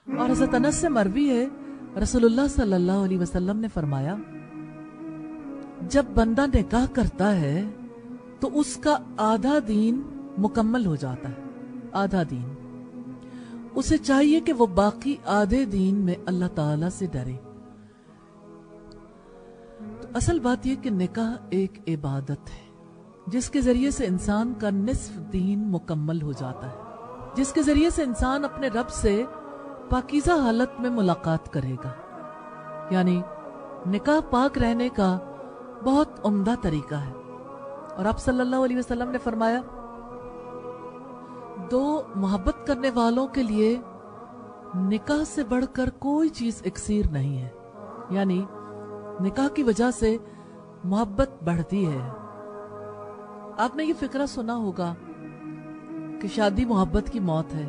اور حضرت انس سے مروی ہے رسولullah सल्लल्लाहु अलैहि वसल्लम ने फरमाया, जब बंदा निकाह करता है तो उसका आधा दीन मुकम्मल हो जाता है, आधा दीन। उसे चाहिए कि वो बाकी आधे दीन में अल्लाह ताला से डरे। तो असल बात यह कि निकाह एक इबादत है जिसके जरिए से इंसान का निस्फ दीन मुकम्मल हो जाता है, जिसके जरिए से इंसान अपने रब से पाकीज़ा हालत में मुलाकात करेगा। यानी निकाह पाक रहने का बहुत उम्दा तरीका है। और आप सल्लल्लाहु अलैहि वसल्लम ने फरमाया, दो मोहब्बत करने वालों के लिए निकाह से बढ़कर कोई चीज इक्सीर नहीं है। यानी निकाह की वजह से मोहब्बत बढ़ती है। आपने ये फिक्रा सुना होगा कि शादी मोहब्बत की मौत है,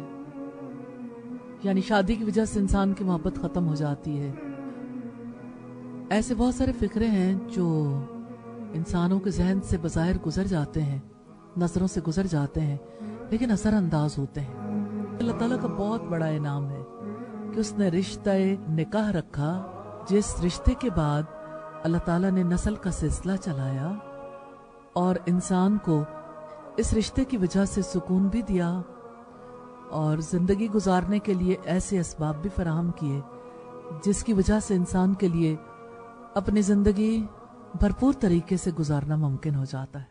यानी शादी की वजह से इंसान की मोहब्बत खत्म हो जाती है। ऐसे बहुत सारे फिक्रे हैं जो इंसानों के जहन से बज़ाहिर गुजर जाते हैं, नजरों से गुजर जाते हैं, लेकिन असर अंदाज होते हैं। अल्लाह ताला का बहुत बड़ा इनाम है कि उसने रिश्ता निकाह रखा, जिस रिश्ते के बाद अल्लाह ताला ने नस्ल का सिलसिला चलाया और इंसान को इस रिश्ते की वजह से सुकून भी दिया और जिंदगी गुजारने के लिए ऐसे असबाब भी फराहम किए जिसकी वजह से इंसान के लिए अपनी जिंदगी भरपूर तरीके से गुजारना मुमकिन हो जाता है।